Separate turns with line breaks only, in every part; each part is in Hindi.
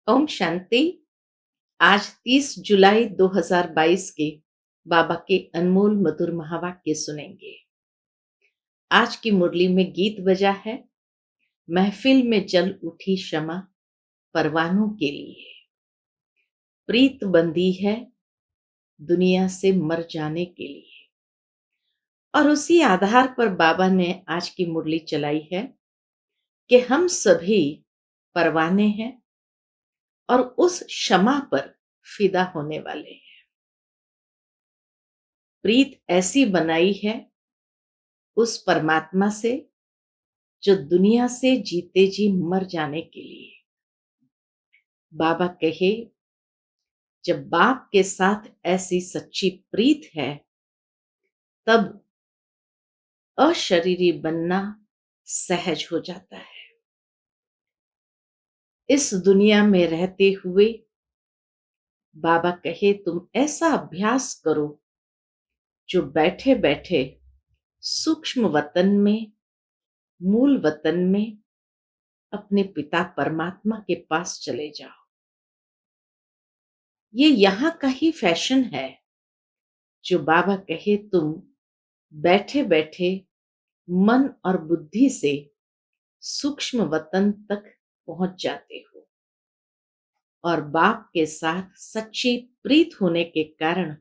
ओम शांति। आज 30 जुलाई 2022 के बाबा के अनमोल मधुर महावाक्य सुनेंगे। आज की मुरली में गीत बजा है, महफिल में जल उठी क्षमा परवानों के लिए। प्रीत बंधी है दुनिया से मर जाने के लिए। और उसी आधार पर बाबा ने आज की मुरली चलाई है कि हम सभी परवाने हैं और उस क्षमा पर फिदा होने वाले हैं। प्रीत ऐसी बनाई है उस परमात्मा से जो दुनिया से जीते जी मर जाने के लिए। बाबा कहे, जब बाप के साथ ऐसी सच्ची प्रीत है तब अशरीरी बनना सहज हो जाता है। इस दुनिया में रहते हुए बाबा कहे, तुम ऐसा अभ्यास करो जो बैठे बैठे सूक्ष्म वतन में, मूल वतन में अपने पिता परमात्मा के पास चले जाओ। ये यहाँ का ही फैशन है जो बाबा कहे, तुम बैठे बैठे मन और बुद्धि से सूक्ष्म वतन तक पहुंच जाते हो और बाप के साथ सच्ची प्रीत होने के कारण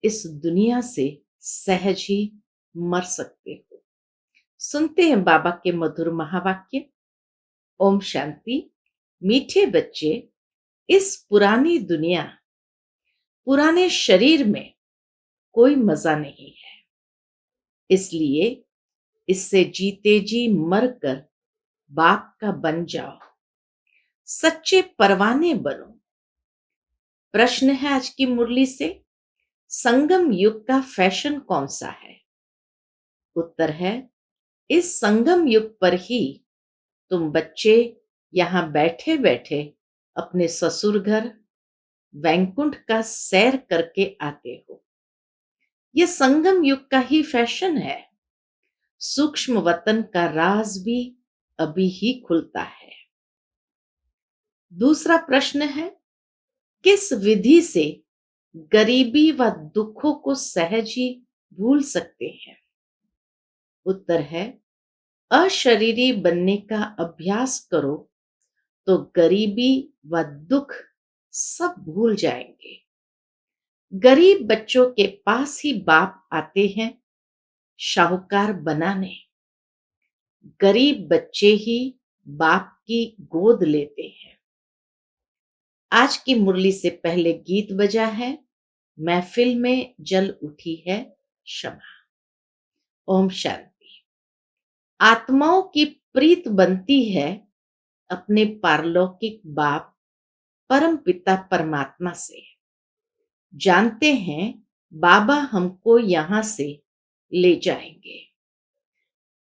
इस दुनिया से सहज ही मर सकते हो। सुनते हैं बाबा के मधुर महावाक्य। ओम शांति। मीठे बच्चे, इस पुरानी दुनिया, पुराने शरीर में कोई मजा नहीं है, इसलिए इससे जीते जी मर कर बाप का बन जाओ, सच्चे परवाने बनो। प्रश्न है आज की मुरली से, संगम युग का फैशन कौन सा है? उत्तर है, इस संगम युग पर ही तुम बच्चे यहां बैठे बैठे अपने ससुर घर वैकुंठ का सैर करके आते हो। यह संगम युग का ही फैशन है। सूक्ष्म वतन का राज भी अभी ही खुलता है। दूसरा प्रश्न है, किस विधि से गरीबी व दुखों को सहज ही भूल सकते हैं? उत्तर है, अशरीरी बनने का अभ्यास करो तो गरीबी व दुख सब भूल जाएंगे। गरीब बच्चों के पास ही बाप आते हैं शाहूकार बनाने। गरीब बच्चे ही बाप की गोद लेते हैं। आज की मुरली से पहले गीत बजा है, महफिल में जल उठी है क्षमा। ओम शांति। आत्माओं की प्रीत बनती है अपने पारलौकिक बाप परम पिता परमात्मा से। जानते हैं बाबा हमको यहां से ले जाएंगे।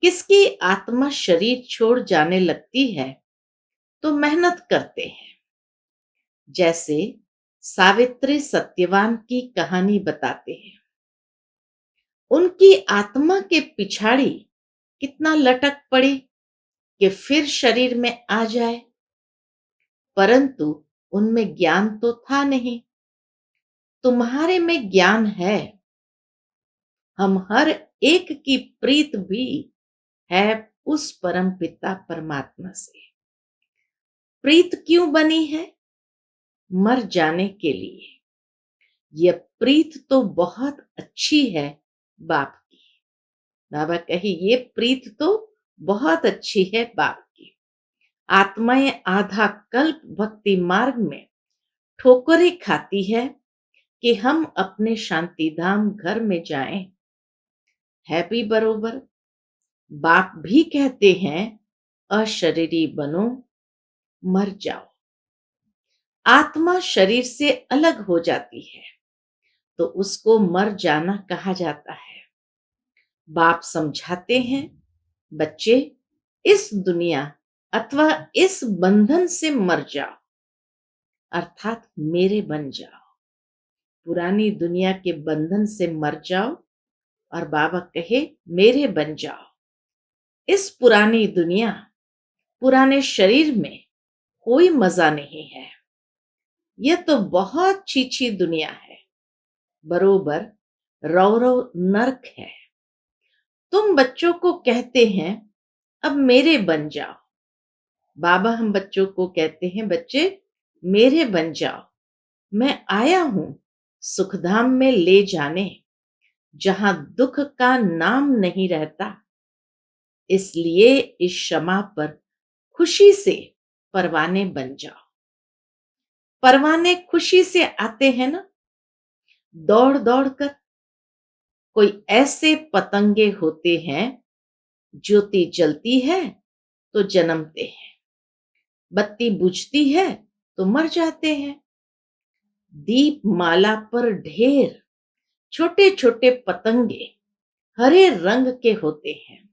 किसकी आत्मा शरीर छोड़ जाने लगती है तो मेहनत करते हैं। जैसे सावित्री सत्यवान की कहानी बताते हैं। उनकी आत्मा के पिछाड़ी कितना लटक पड़ी कि फिर शरीर में आ जाए, परंतु उनमें ज्ञान तो था नहीं। तुम्हारे में ज्ञान है। हम हर एक की प्रीत भी है उस परम पिता परमात्मा से। प्रीत क्यों बनी है? मर जाने के लिए। यह प्रीत तो बहुत अच्छी है बाप की। बाबा कही, ये प्रीत तो बहुत अच्छी है बाप की। आत्माएं आधा कल्प भक्ति मार्ग में ठोकरें खाती है कि हम अपने शांति धाम घर में जाएं। है भी बरोबर। बाप भी कहते हैं, अशरीरी बनो, मर जाओ। आत्मा शरीर से अलग हो जाती है तो उसको मर जाना कहा जाता है। बाप समझाते हैं, बच्चे इस दुनिया अथवा इस बंधन से मर जाओ, अर्थात मेरे बन जाओ। पुरानी दुनिया के बंधन से मर जाओ और बाबा कहे, मेरे बन जाओ। इस पुरानी दुनिया, पुराने शरीर में कोई मजा नहीं है। यह तो बहुत छीछी दुनिया है, बरोबर रव रव नर्क है। तुम बच्चों को कहते हैं अब मेरे बन जाओ। बाबा हम बच्चों को कहते हैं बच्चे मेरे बन जाओ। मैं आया हूं सुखधाम में ले जाने, जहां दुख का नाम नहीं रहता। इसलिए इस क्षमा पर खुशी से परवाने बन जाओ। परवाने खुशी से आते हैं ना, दौड़ दौड़ कर। कोई ऐसे पतंगे होते हैं, ज्योति जलती है तो जन्मते हैं, बत्ती बुझती है तो मर जाते हैं। दीप माला पर ढेर छोटे छोटे पतंगे हरे रंग के होते हैं,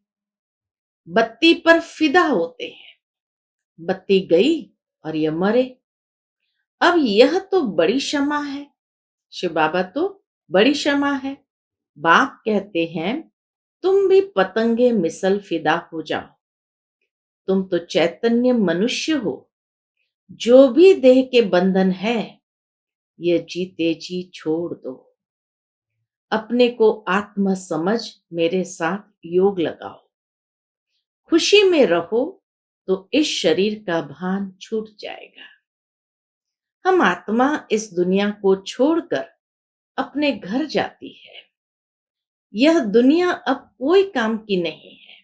बत्ती पर फिदा होते हैं। बत्ती गई और ये मरे। अब यह तो बड़ी क्षमा है। शिव बाबा तो बड़ी क्षमा है। बाप कहते हैं तुम भी पतंगे मिसल फिदा हो जाओ। तुम तो चैतन्य मनुष्य हो। जो भी देह के बंधन है, ये जीते जी छोड़ दो। अपने को आत्मा समझ मेरे साथ योग लगाओ। खुशी में रहो तो इस शरीर का भान छूट जाएगा। हम आत्मा इस दुनिया को छोड़कर अपने घर जाती है। यह दुनिया अब कोई काम की नहीं है।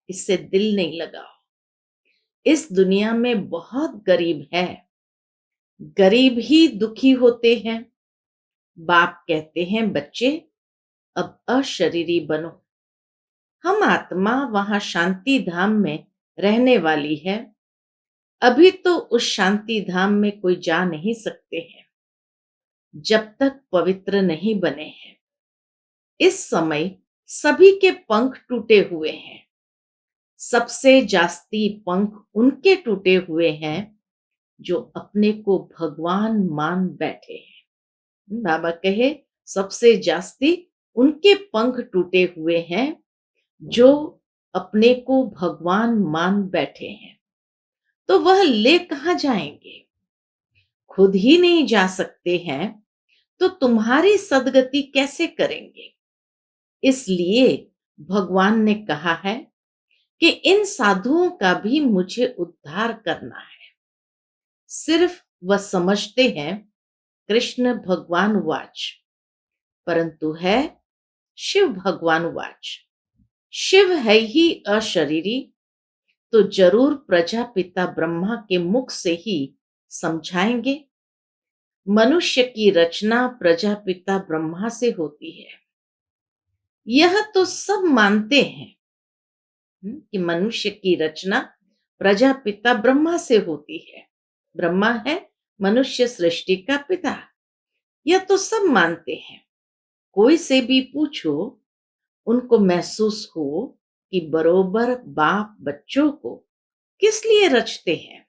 इससे दिल नहीं लगाओ। इस दुनिया में बहुत गरीब है। गरीब ही दुखी होते हैं। बाप कहते हैं बच्चे अब अशरीरी बनो। हम आत्मा वहां शांति धाम में रहने वाली है। अभी तो उस शांति धाम में कोई जा नहीं सकते हैं जब तक पवित्र नहीं बने हैं। इस समय सभी के पंख टूटे हुए हैं। सबसे जास्ती पंख उनके टूटे हुए हैं जो अपने को भगवान मान बैठे हैं। बाबा कहे सबसे जास्ती उनके पंख टूटे हुए हैं जो अपने को भगवान मान बैठे हैं। तो वह ले कहां जाएंगे? खुद ही नहीं जा सकते हैं तो तुम्हारी सदगति कैसे करेंगे? इसलिए भगवान ने कहा है कि इन साधुओं का भी मुझे उद्धार करना है। सिर्फ वह समझते हैं कृष्ण भगवान वाच, परंतु है शिव भगवान वाच। शिव है ही अशरीरी, तो जरूर प्रजापिता ब्रह्मा के मुख से ही समझाएंगे। मनुष्य की रचना प्रजापिता ब्रह्मा से होती है। यह तो सब मानते हैं कि मनुष्य की रचना प्रजापिता ब्रह्मा से होती है। ब्रह्मा है मनुष्य सृष्टि का पिता। यह तो सब मानते हैं। कोई से भी पूछो, उनको महसूस हो कि बरोबर बाप बच्चों को किस लिए रचते हैं।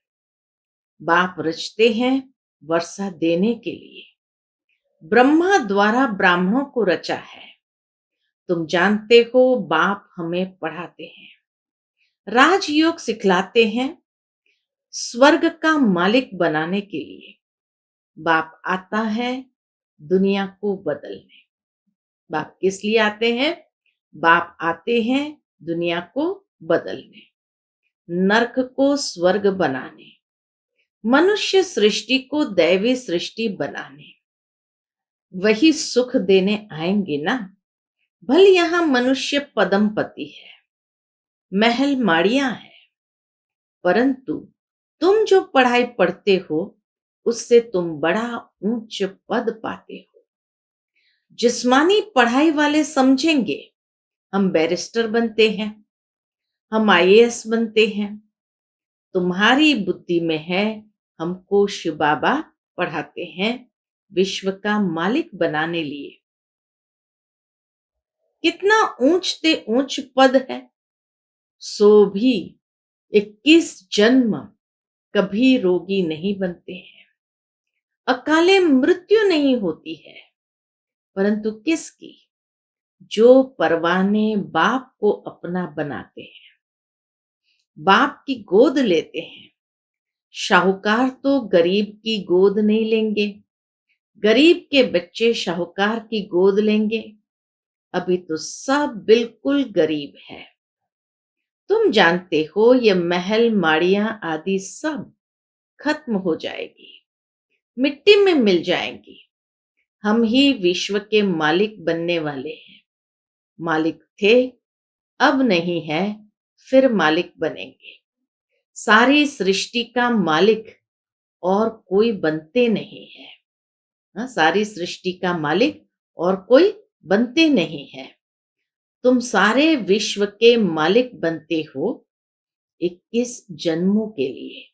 बाप रचते हैं वर्षा देने के लिए। ब्रह्मा द्वारा ब्राह्मणों को रचा है। तुम जानते हो बाप हमें पढ़ाते हैं, राजयोग सिखलाते हैं स्वर्ग का मालिक बनाने के लिए। बाप आता है दुनिया को बदलने। बाप किस लिए आते हैं? बाप आते हैं दुनिया को बदलने, नरक को स्वर्ग बनाने, मनुष्य सृष्टि को दैवी सृष्टि बनाने। वही सुख देने आएंगे ना। भले यहां मनुष्य पदमपति है, महल माड़ियां है, परंतु तुम जो पढ़ाई पढ़ते हो उससे तुम बड़ा ऊंच पद पाते हो। जिस्मानी पढ़ाई वाले समझेंगे हम बैरिस्टर बनते हैं, हम आईएएस बनते हैं। तुम्हारी बुद्धि में है हमको शिव बाबा पढ़ाते हैं विश्व का मालिक बनाने लिए। कितना ऊंच ते ऊंच पद है। सो भी 21 जन्म कभी रोगी नहीं बनते हैं। अकाले मृत्यु नहीं होती है, परंतु किसकी? जो परवाने बाप को अपना बनाते हैं, बाप की गोद लेते हैं, शाहूकार तो गरीब की गोद नहीं लेंगे, गरीब के बच्चे शाहूकार की गोद लेंगे। अभी तो सब बिल्कुल गरीब है। तुम जानते हो ये महल माड़ियां आदि सब खत्म हो जाएगी, मिट्टी में मिल जाएंगी। हम ही विश्व के मालिक बनने वाले हैं। मालिक थे, अब नहीं है, फिर मालिक बनेंगे। सारी सृष्टि का मालिक और कोई बनते नहीं है। हाँ, सारी सृष्टि का मालिक और कोई बनते नहीं है। तुम सारे विश्व के मालिक बनते हो 21 जन्मों के लिए।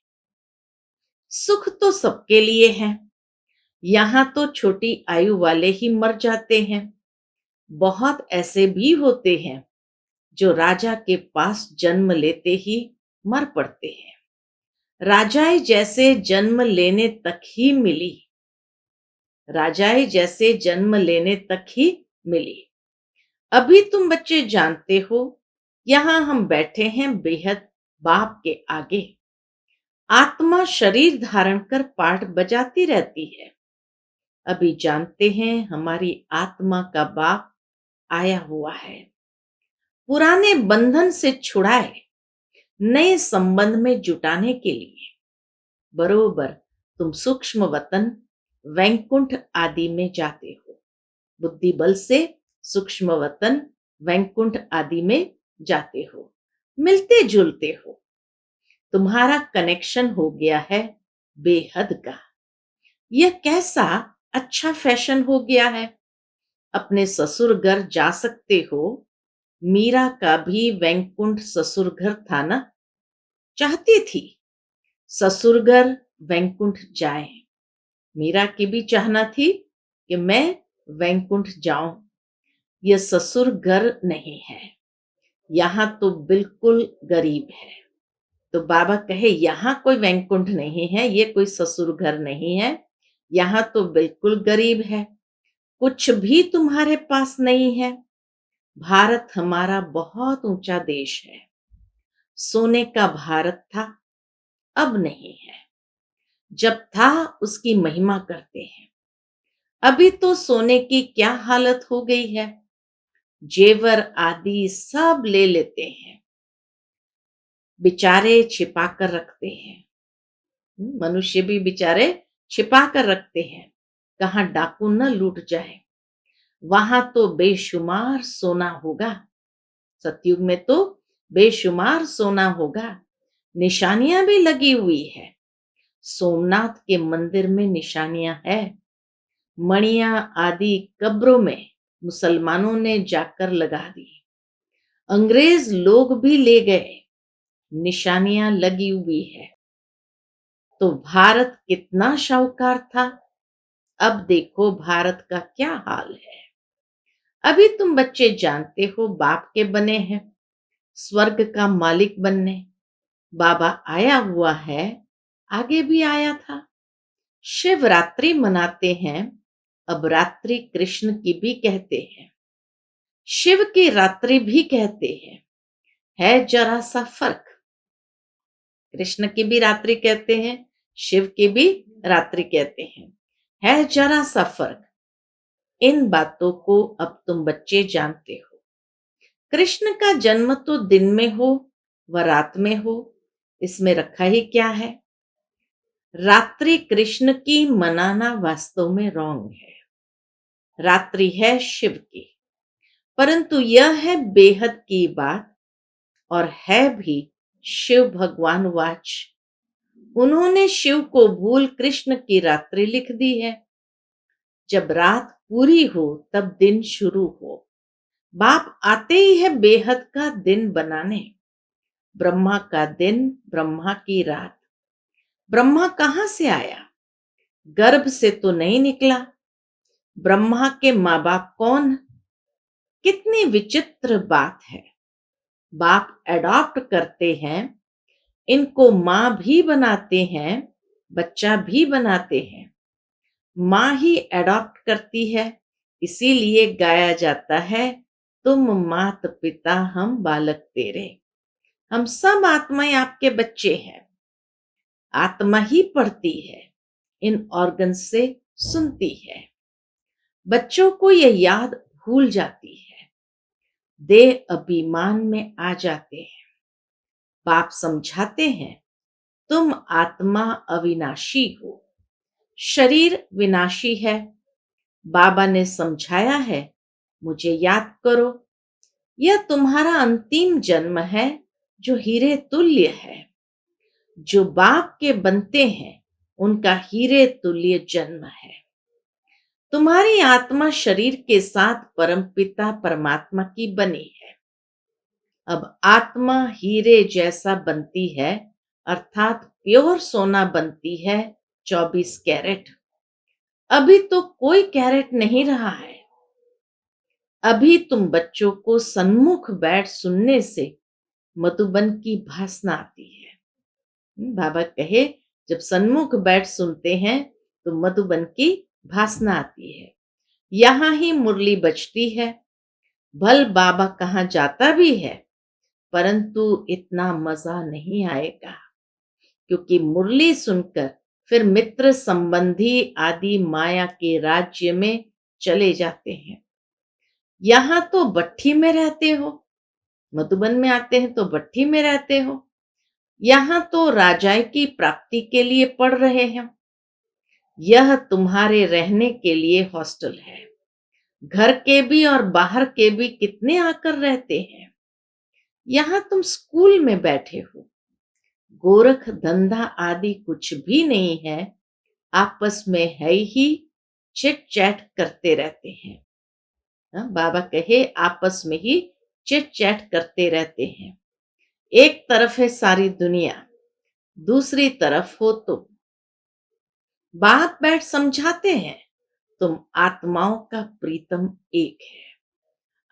सुख तो सबके लिए है। यहां तो छोटी आयु वाले ही मर जाते हैं। बहुत ऐसे भी होते हैं जो राजा के पास जन्म लेते ही मर पड़ते हैं। राजाए जैसे जन्म लेने तक ही मिली, राजाए जैसे जन्म लेने तक ही मिली। अभी तुम बच्चे जानते हो, यहां हम बैठे हैं बेहद बाप के आगे। आत्मा शरीर धारण कर पाठ बजाती रहती है। अभी जानते हैं हमारी आत्मा का बाप आया हुआ है, पुराने बंधन से छुड़ाए नए संबंध में जुटाने के लिए। बरोबर तुम सूक्ष्म वतन वैकुंठ आदि में जाते हो, बुद्धि बल से सूक्ष्म वतन वैकुंठ आदि में जाते हो, मिलते जुलते हो। तुम्हारा कनेक्शन हो गया है बेहद का। यह कैसा अच्छा फैशन हो गया है। अपने ससुर घर जा सकते हो। मीरा का भी वैकुंठ ससुर घर था ना, चाहती थी ससुर घर वैकुंठ जाए। मीरा की भी चाहना थी कि मैं वैकुंठ जाऊं। यह ससुर घर नहीं है, यहां तो बिल्कुल गरीब है। तो बाबा कहे यहां कोई वैकुंठ नहीं है, ये कोई ससुर घर नहीं है, यहां तो बिल्कुल गरीब है। कुछ भी तुम्हारे पास नहीं है। भारत हमारा बहुत ऊंचा देश है। सोने का भारत था, अब नहीं है। जब था उसकी महिमा करते हैं। अभी तो सोने की क्या हालत हो गई है। जेवर आदि सब ले लेते हैं, बेचारे छिपा कर रखते हैं। मनुष्य भी बेचारे छिपा कर रखते हैं, कहां डाकू न लूट जाए। वहां तो बेशुमार सोना होगा। सतयुग में तो बेशुमार सोना होगा। निशानियां भी लगी हुई है। सोमनाथ के मंदिर में निशानियां है। मणियां आदि कब्रों में मुसलमानों ने जाकर लगा दी। अंग्रेज लोग भी ले गए, निशानियां लगी हुई है। तो भारत कितना शाहूकार था, अब देखो भारत का क्या हाल है। अभी तुम बच्चे जानते हो बाप के बने हैं स्वर्ग का मालिक बनने। बाबा आया हुआ है, आगे भी आया था। शिवरात्रि मनाते हैं, अब रात्रि कृष्ण की भी कहते हैं, शिव की रात्रि भी कहते हैं। है जरा सा फर्क। कृष्ण की भी रात्रि कहते हैं, शिव की भी रात्रि कहते हैं। है जरा सा फर्क। इन बातों को अब तुम बच्चे जानते हो। कृष्ण का जन्म तो दिन में हो व रात में हो, इसमें रखा ही क्या है। रात्रि कृष्ण की मनाना वास्तव में रॉन्ग है। रात्रि है शिव की, परंतु यह है बेहद की बात और है भी शिव भगवान वाच। उन्होंने शिव को भूल कृष्ण की रात्रि लिख दी है। जब रात पूरी हो तब दिन शुरू हो। बाप आते ही है बेहद का दिन बनाने। ब्रह्मा का दिन, ब्रह्मा की रात। ब्रह्मा कहां से आया, गर्भ से तो नहीं निकला। ब्रह्मा के माँ बाप कौन। कितनी विचित्र बात है। बाप एडॉप्ट करते हैं, इनको मां भी बनाते हैं, बच्चा भी बनाते हैं। मां ही एडॉप्ट करती है, इसीलिए गाया जाता है, तुम मात पिता हम बालक तेरे। हम सब आत्माएं आपके बच्चे हैं। आत्मा ही पढ़ती है, इन ऑर्गन से सुनती है। बच्चों को यह याद भूल जाती है, देह अभिमान में आ जाते हैं। बाप समझाते हैं, तुम आत्मा अविनाशी हो, शरीर विनाशी है। बाबा ने समझाया है, मुझे याद करो, यह तुम्हारा अंतिम जन्म है जो हीरे तुल्य है। जो बाप के बनते हैं उनका हीरे तुल्य जन्म है। तुम्हारी आत्मा शरीर के साथ परमपिता परमात्मा की बनी है। अब आत्मा हीरे जैसा बनती है, अर्थात प्योर सोना बनती है, 24 कैरेट। अभी तो कोई कैरेट नहीं रहा है। अभी तुम बच्चों को सन्मुख बैठ सुनने से मधुबन की भासना आती है। बाबा कहे, जब सन्मुख बैठ सुनते हैं तो मधुबन की भासना आती है। यहां ही मुरली बजती है। भल बाबा कहाँ जाता भी है, परंतु इतना मजा नहीं आएगा, क्योंकि मुरली सुनकर फिर मित्र संबंधी आदि माया के राज्य में चले जाते हैं। यहां तो भट्ठी में रहते हो, मधुबन में आते हैं तो भट्ठी में रहते हो। यहां तो राजाई की प्राप्ति के लिए पढ़ रहे हैं। यह तुम्हारे रहने के लिए हॉस्टल है। घर के भी और बाहर के भी कितने आकर रहते हैं। यहां तुम स्कूल में बैठे हो। गोरख धंधा आदि कुछ भी नहीं है, आपस में है ही, चिट चैट करते रहते हैं। बाबा कहे, आपस में ही चिट चैट करते रहते हैं। एक तरफ है सारी दुनिया, दूसरी तरफ हो तुम। बाप बैठ समझाते हैं, तुम आत्माओं का प्रीतम एक है।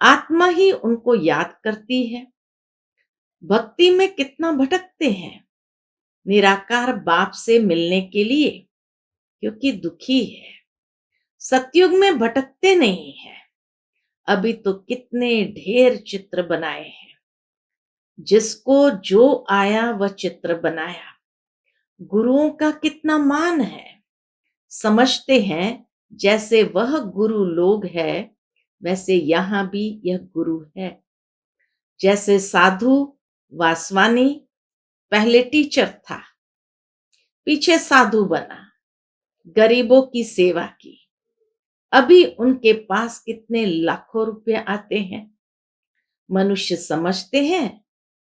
आत्मा ही उनको याद करती है। भक्ति में कितना भटकते हैं, निराकार बाप से मिलने के लिए, क्योंकि दुखी है। सतयुग में भटकते नहीं है। अभी तो कितने ढेर चित्र बनाए हैं। जिसको जो आया वह चित्र बनाया। गुरुओं का कितना मान है। समझते हैं जैसे वह गुरु लोग है, वैसे यहां भी यह गुरु है। जैसे साधु वासवानी पहले टीचर था, पीछे साधु बना, गरीबों की सेवा की। अभी उनके पास कितने लाखों रुपए आते हैं। मनुष्य समझते हैं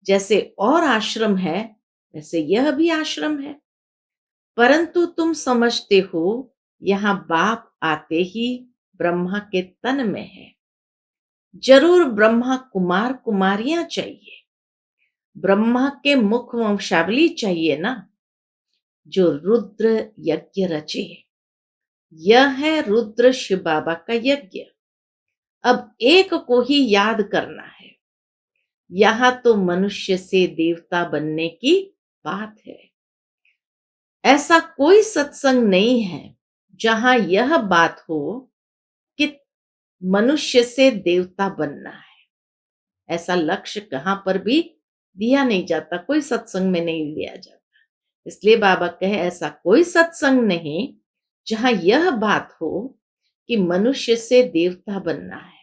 जैसे और आश्रम है, वैसे यह भी आश्रम है। परंतु तुम समझते हो, यहां बाप आते ही ब्रह्मा के तन में है। जरूर ब्रह्मा कुमार कुमारियां चाहिए। ब्रह्मा के मुख वंशावली चाहिए ना, जो रुद्र यज्ञ रचे। यह है रुद्र शिव बाबा का यज्ञ। अब एक को ही याद करना है। यहां तो मनुष्य से देवता बनने की बात है। ऐसा कोई सत्संग नहीं है जहां यह बात हो कि मनुष्य से देवता बनना है। ऐसा लक्ष्य कहां पर भी दिया नहीं जाता, कोई सत्संग में नहीं दिया जाता। इसलिए बाबा कहे, ऐसा कोई सत्संग नहीं जहां यह बात हो कि मनुष्य से देवता बनना है।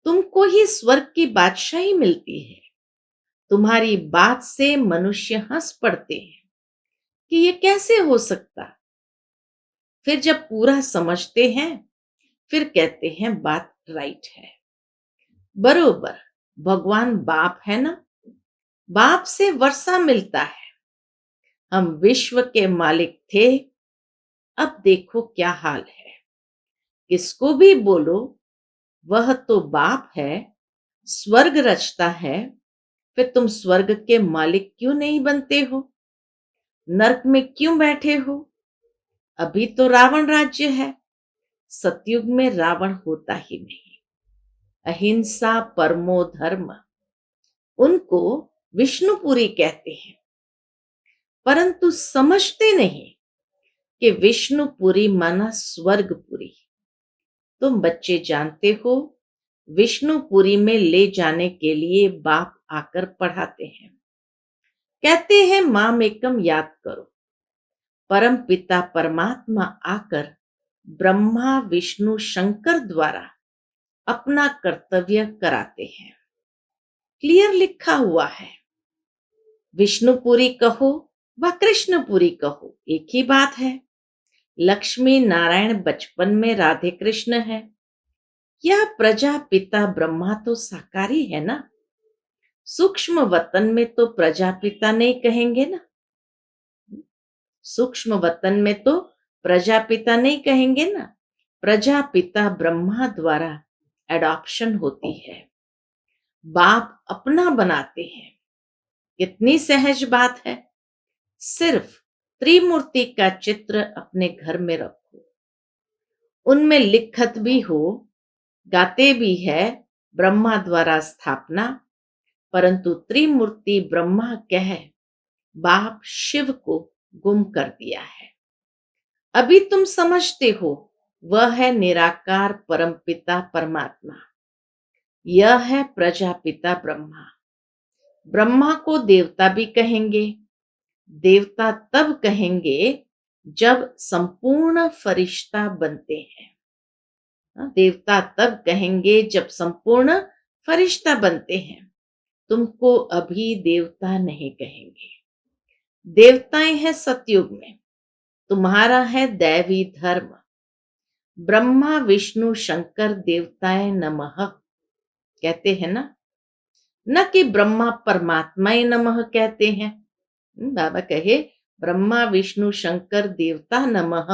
तुमको ही स्वर्ग की बादशाही मिलती है। तुम्हारी बात से मनुष्य हंस पड़ते हैं कि ये कैसे हो सकता। फिर जब पूरा समझते हैं, फिर कहते हैं बात राइट है। बरोबर, भगवान बाप है ना। बाप से वर्षा मिलता है। हम विश्व के मालिक थे, अब देखो क्या हाल है। किसको भी बोलो, वह तो बाप है, स्वर्ग रचता है। फिर तुम स्वर्ग के मालिक क्यों नहीं बनते हो? नरक में क्यों बैठे हो? अभी तो रावण राज्य है। सतयुग में रावण होता ही नहीं। अहिंसा परमो धर्म, उनको विष्णुपुरी कहते हैं। परंतु समझते नहीं कि विष्णुपुरी माना स्वर्गपुरी। तुम बच्चे जानते हो, विष्णुपुरी में ले जाने के लिए बाप आकर पढ़ाते हैं। कहते हैं मामेकम याद करो, परम पिता परमात्मा आकर ब्रह्मा विष्णु शंकर द्वारा अपना कर्तव्य कराते हैं। क्लियर लिखा हुआ है। विष्णुपुरी कहो व कृष्णपुरी कहो, एक ही बात है। लक्ष्मी नारायण बचपन में राधे कृष्ण है। यह प्रजापिता ब्रह्मा तो साकारी है ना। सूक्ष्म वतन में तो प्रजापिता नहीं कहेंगे ना। सूक्ष्म वतन में तो प्रजापिता नहीं कहेंगे ना। प्रजापिता ब्रह्मा द्वारा एडॉप्शन होती है। बाप अपना बनाते हैं। कितनी सहज बात है। सिर्फ त्रिमूर्ति का चित्र अपने घर में रखो, उनमें लिखत भी हो, गाते भी है ब्रह्मा द्वारा स्थापना, परंतु त्रिमूर्ति ब्रह्मा कह बाप शिव को गुम कर दिया है। अभी तुम समझते हो वह है निराकार परमपिता परमात्मा। यह है प्रजापिता ब्रह्मा। ब्रह्मा को देवता भी कहेंगे। देवता तब कहेंगे जब संपूर्ण फरिश्ता बनते हैं। देवता तब कहेंगे जब संपूर्ण फरिश्ता बनते हैं। तुमको अभी देवता नहीं कहेंगे। देवताएं हैं सतयुग में, तुम्हारा है दैवी धर्म। ब्रह्मा विष्णु शंकर देवताएं नमः कहते हैं ना, न कि ब्रह्मा परमात्माए नमः कहते हैं। बाबा कहे ब्रह्मा विष्णु शंकर देवता नमः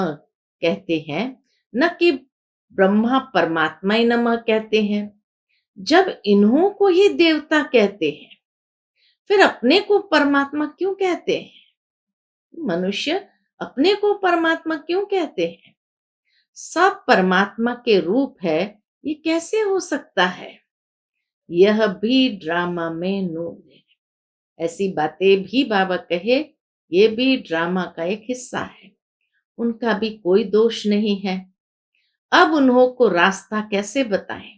कहते हैं, न कि ब्रह्मा परमात्माए नमः कहते हैं। जब इन्हों को ही देवता कहते हैं, फिर अपने को परमात्मा क्यों कहते हैं? मनुष्य अपने को परमात्मा क्यों कहते हैं? सब परमात्मा के रूप है, ये कैसे हो सकता है? यह भी ड्रामा में नून है। ऐसी बातें भी बाबा कहे, ये भी ड्रामा का एक हिस्सा है। उनका भी कोई दोष नहीं है। अब उन्हों को रास्ता कैसे बताएं?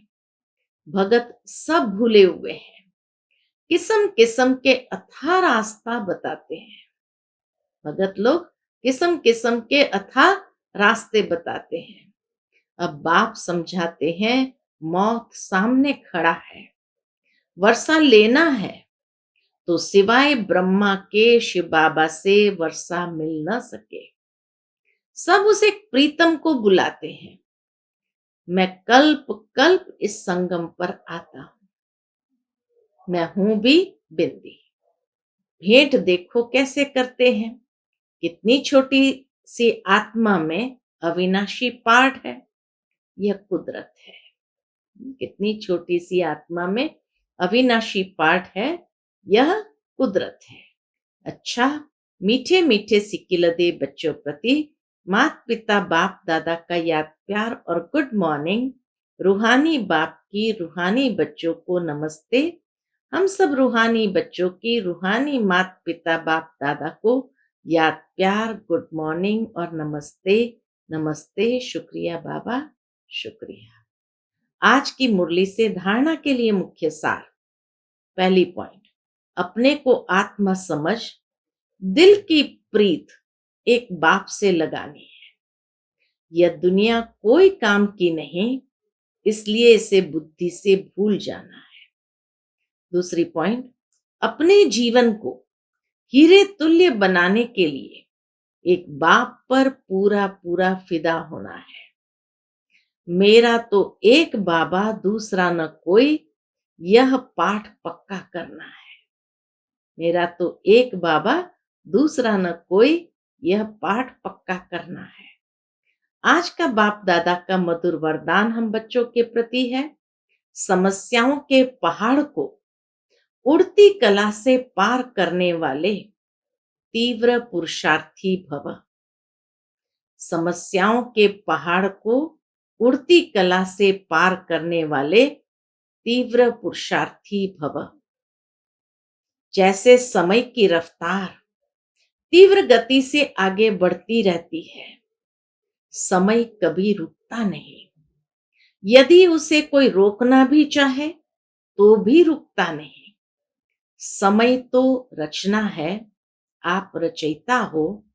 भगत सब भूले हुए हैं। किस्म किस्म के अथाह रास्ता बताते हैं। भगत लोग किस्म किस्म के अथाह रास्ते बताते हैं। अब बाप समझाते हैं, मौत सामने खड़ा है, वर्षा लेना है तो सिवाय ब्रह्मा के शिव बाबा से वर्षा मिल न सके। सब उसे प्रीतम को बुलाते हैं। मैं कल्प कल्प इस संगम पर आता हूं। मैं हूं भी बिंदी। भेंट देखो कैसे करते हैं। कितनी छोटी सी आत्मा में अविनाशी पाठ है। यह कुदरत है। कितनी छोटी सी आत्मा में अविनाशी पाठ है। यह कुदरत है। अच्छा, मीठे मीठे सिक्किलदे बच्चों प्रति माता पिता बाप दादा का याद प्यार और गुड मॉर्निंग। रूहानी बाप की रूहानी बच्चों को नमस्ते। हम सब रूहानी बच्चों की रूहानी माता पिता बाप दादा को याद प्यार गुड मॉर्निंग और नमस्ते। नमस्ते। शुक्रिया बाबा, शुक्रिया। आज की मुरली से धारणा के लिए मुख्य सार। पहली पॉइंट, अपने को आत्मा समझ दिल की प्रीत एक बाप से लगानी है। यह दुनिया कोई काम की नहीं, इसलिए इसे बुद्धि से भूल जाना है। दूसरी पॉइंट, अपने जीवन को हीरे तुल्य बनाने के लिए एक बाप पर पूरा पूरा फिदा होना है। मेरा तो एक बाबा दूसरा न कोई, यह पाठ पक्का करना है। मेरा तो एक बाबा दूसरा न कोई, यह पाठ पक्का करना है। आज का बाप दादा का मधुर वरदान हम बच्चों के प्रति है, समस्याओं के पहाड़ को उड़ती कला से पार करने वाले तीव्र पुरुषार्थी भव। समस्याओं के पहाड़ को उड़ती कला से पार करने वाले तीव्र पुरुषार्थी भव। जैसे समय की रफ्तार तीव्र गति से आगे बढ़ती रहती है, समय कभी रुकता नहीं। यदि उसे कोई रोकना भी चाहे तो भी रुकता नहीं। समय तो रचना है, आप रचयिता हो,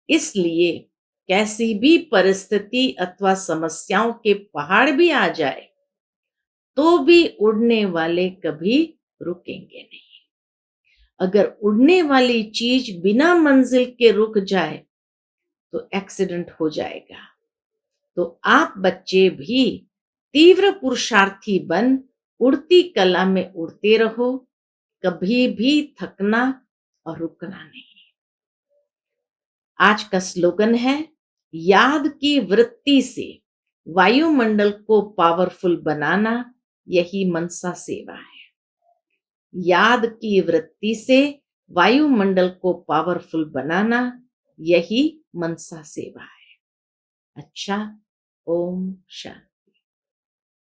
इसलिए कैसी भी परिस्थिति अथवा समस्याओं के पहाड़ भी आ जाए, तो भी उड़ने वाले कभी रुकेंगे नहीं। अगर उड़ने वाली चीज बिना मंजिल के रुक जाए, तो एक्सीडेंट हो जाएगा। तो आप बच्चे भी तीव्र पुरुषार्थी बन उड़ती कला में उड़ते रहो, कभी भी थकना और रुकना नहीं। आज का स्लोगन है, याद की वृत्ति से वायुमंडल को पावरफुल बनाना, यही मनसा सेवा है। याद की वृत्ति से वायुमंडल को पावरफुल बनाना, यही मनसा सेवा है। अच्छा, ओम शांति।